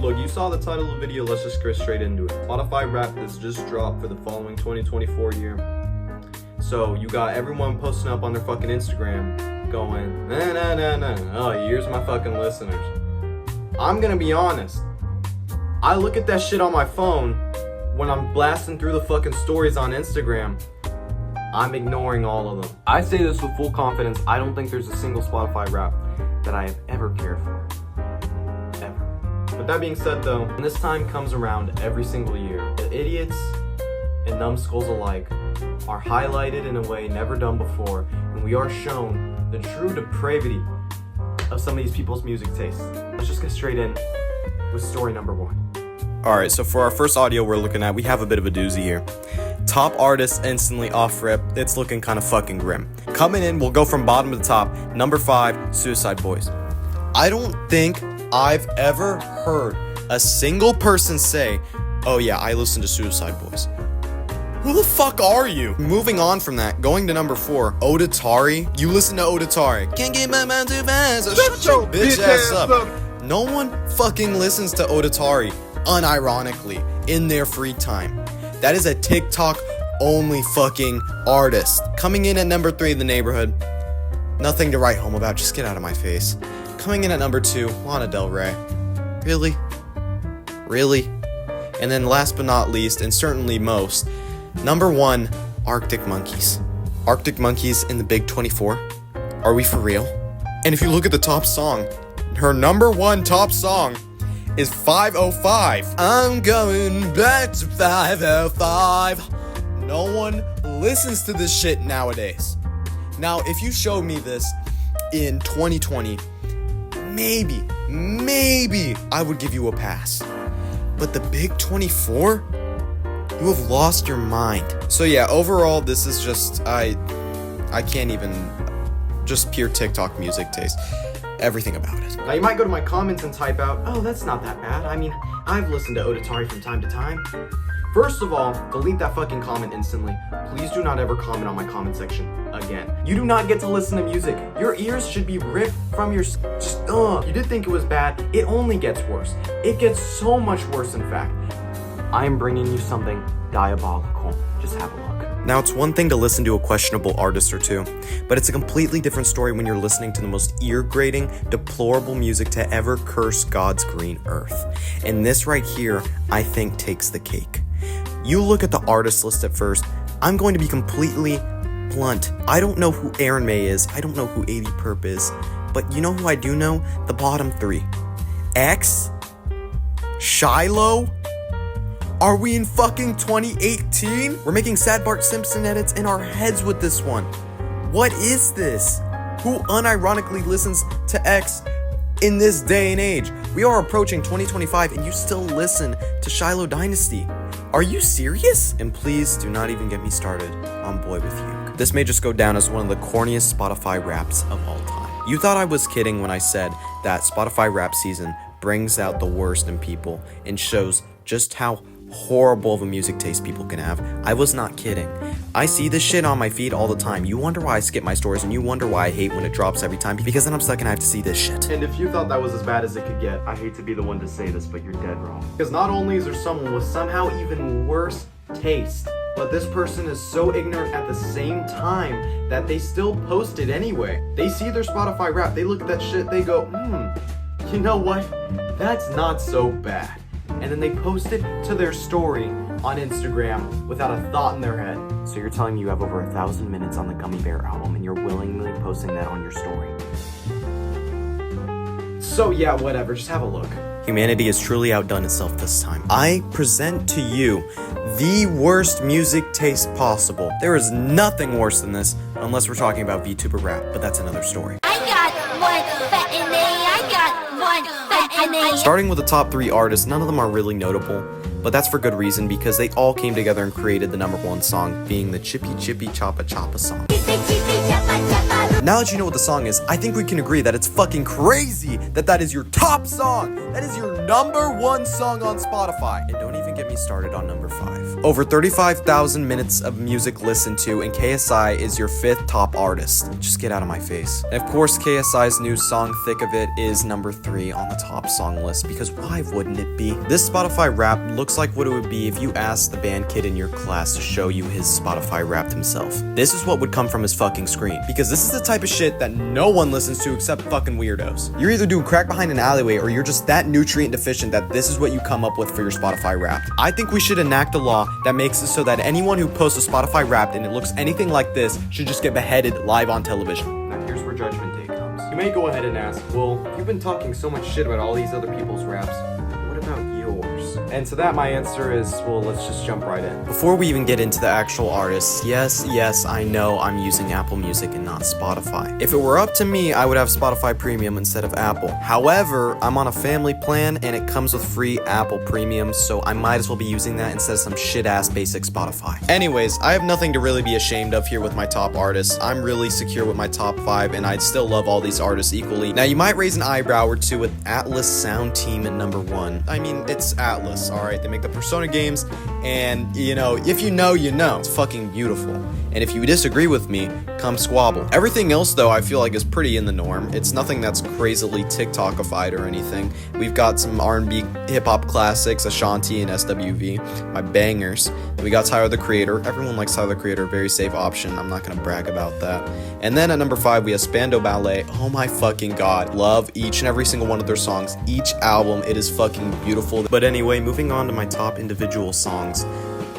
Look, you saw the title of the video, let's just get straight into it. Spotify Wrapped is just dropped for the following 2024 year. So you got everyone posting up on their fucking Instagram going, nah. Oh, here's my fucking listeners. I'm gonna be honest. I look at that shit on my phone when I'm blasting through the fucking stories on Instagram. I'm ignoring all of them. I say this with full confidence. I don't think there's a single Spotify Wrapped that I have ever cared for. Ever. But that being said though, when this time comes around every single year, the idiots and numbskulls alike are highlighted in a way never done before, and we are shown the true depravity of some of these people's music tastes. Let's just get straight in with story number 1. Alright, so for our first audio we're looking at, we have a bit of a doozy here. Top artist instantly off rip, it's looking kind of fucking grim. Coming in, we'll go from bottom to top. Number 5, Suicide Boys. I don't think I've ever heard a single person say, oh yeah, I listen to Suicide Boys. Who the fuck are you? Moving on from that, going to number 4, Odatari. You listen to Odatari. Can't get my mind too fast. Shut your bitch ass up. No one fucking listens to Odatari, unironically, in their free time. That is a TikTok only fucking artist. Coming in at number 3 in the neighborhood. Nothing to write home about, just get out of my face. Coming in at number 2, Lana Del Rey. Really? Really? And then last but not least, and certainly most, number 1, Arctic Monkeys. Arctic Monkeys in the Big 24? Are we for real? And if you look at the top song, her number 1 top song is 505. I'm going back to 505. No one listens to this shit nowadays. Now, if you showed me this in 2020, maybe I would give you a pass. But the Big 24? You have lost your mind. So yeah, overall, this is just, I can't even, just pure TikTok music taste. Everything about it. Now you might go to my comments and type out, oh, that's not that bad. I mean, I've listened to Odatari from time to time. First of all, delete that fucking comment instantly. Please do not ever comment on my comment section again. You do not get to listen to music. Your ears should be ripped from your, You did think it was bad, it only gets worse. It gets so much worse, in fact. I am bringing you something diabolical. Just have a look. Now, it's one thing to listen to a questionable artist or two, but it's a completely different story when you're listening to the most ear-grating, deplorable music to ever curse God's green earth. And this right here, I think, takes the cake. You look at the artist list at first, I'm going to be completely blunt. I don't know who Aaron May is, I don't know who 80 Perp is, but you know who I do know? The bottom 3. X? Shiloh? Are we in fucking 2018? We're making sad Bart Simpson edits in our heads with this one. What is this? Who unironically listens to X in this day and age? We are approaching 2025 and you still listen to Shiloh Dynasty. Are you serious? And please do not even get me started on Boy With You. This may just go down as one of the corniest Spotify Wraps of all time. You thought I was kidding when I said that Spotify Wrap season brings out the worst in people and shows just how horrible of a music taste people can have. I was not kidding. I see this shit on my feed all the time. You wonder why I skip my stories, and you wonder why I hate when it drops every time, because then I'm stuck and I have to see this shit. And if you thought that was as bad as it could get, I hate to be the one to say this, but you're dead wrong. Because not only is there someone with somehow even worse taste, but this person is so ignorant at the same time that they still post it anyway. They see their Spotify Wrap, they look at that shit, they go, you know what? That's not so bad. And then they post it to their story on Instagram without a thought in their head. So you're telling me you have over 1,000 minutes on the Gummy Bear album and you're willingly posting that on your story. So yeah, whatever, just have a look. Humanity has truly outdone itself this time. I present to you the worst music taste possible. There is nothing worse than this, unless we're talking about VTuber rap, but that's another story. Starting with the top 3 artists, none of them are really notable, but that's for good reason because they all came together and created the number 1 song, being the Chippy Chippy Choppa Choppa song. Now that you know what the song is, I think we can agree that it's fucking crazy that that is your top song. That is your number 1 song on Spotify. And don't even even get me started on number 5. Over 35,000 minutes of music listened to, and KSI is your 5th top artist. Just get out of my face. And of course, KSI's new song, Thick of It, is number 3 on the top song list, because why wouldn't it be? This Spotify Wrapped looks like what it would be if you asked the band kid in your class to show you his Spotify Wrapped himself. This is what would come from his fucking screen, because this is the type of shit that no one listens to except fucking weirdos. You're either doing crack behind an alleyway, or you're just that nutrient deficient that this is what you come up with for your Spotify Wrapped. I think we should enact a law that makes it so that anyone who posts a Spotify Wrapped and it looks anything like this should just get beheaded live on television. Now here's where Judgment Day comes. You may go ahead and ask, well, you've been talking so much shit about all these other people's raps. What about yours? And to that, my answer is, well, let's just jump right in. Before we even get into the actual artists, yes, I know I'm using Apple Music and not Spotify. If it were up to me, I would have Spotify Premium instead of Apple. However, I'm on a family plan and it comes with free Apple Premium, so I might as well be using that instead of some shit-ass basic Spotify. Anyways, I have nothing to really be ashamed of here with my top artists. I'm really secure with my top 5, and I'd still love all these artists equally. Now, you might raise an eyebrow or two with Atlus Sound Team at number 1. I mean, it's Atlus, alright? They make the Persona games, and, you know, if you know, you know. It's fucking beautiful. And if you disagree with me, come squabble. Everything else, though, I feel like is pretty in the norm. It's nothing that's crazily TikTokified or anything. We've got some R&B hip-hop classics, Ashanti and SWV, my bangers. And we got Tyler, the Creator. Everyone likes Tyler, the Creator, very safe option. I'm not gonna brag about that. And then at number 5, we have Spando Ballet. Oh my fucking god. Love each and every single one of their songs. Each album, it is fucking beautiful. But anyway, moving on to my top individual songs.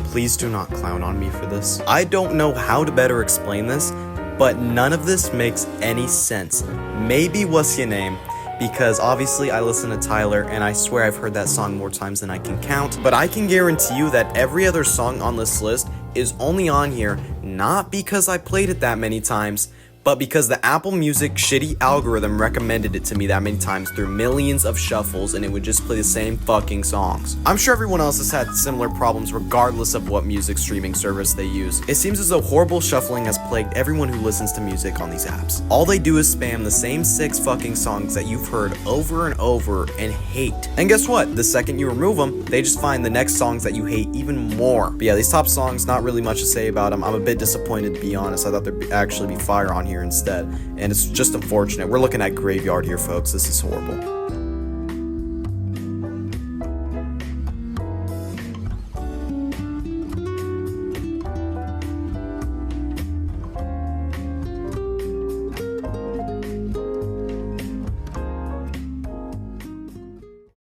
Please do not clown on me for this. I don't know how to better explain this, but none of this makes any sense. Maybe What's Your Name? Because obviously I listen to Tyler and I swear I've heard that song more times than I can count, but I can guarantee you that every other song on this list is only on here not because I played it that many times, but because the Apple Music shitty algorithm recommended it to me that many times through millions of shuffles, and it would just play the same fucking songs. I'm sure everyone else has had similar problems regardless of what music streaming service they use. It seems as though horrible shuffling has plagued everyone who listens to music on these apps. All they do is spam the same 6 fucking songs that you've heard over and over and hate. And guess what? The second you remove them, they just find the next songs that you hate even more. But yeah, these top songs, not really much to say about them. I'm a bit disappointed, to be honest. I thought there'd actually be fire on here instead, and it's just unfortunate. We're looking at Graveyard here, folks. This is horrible.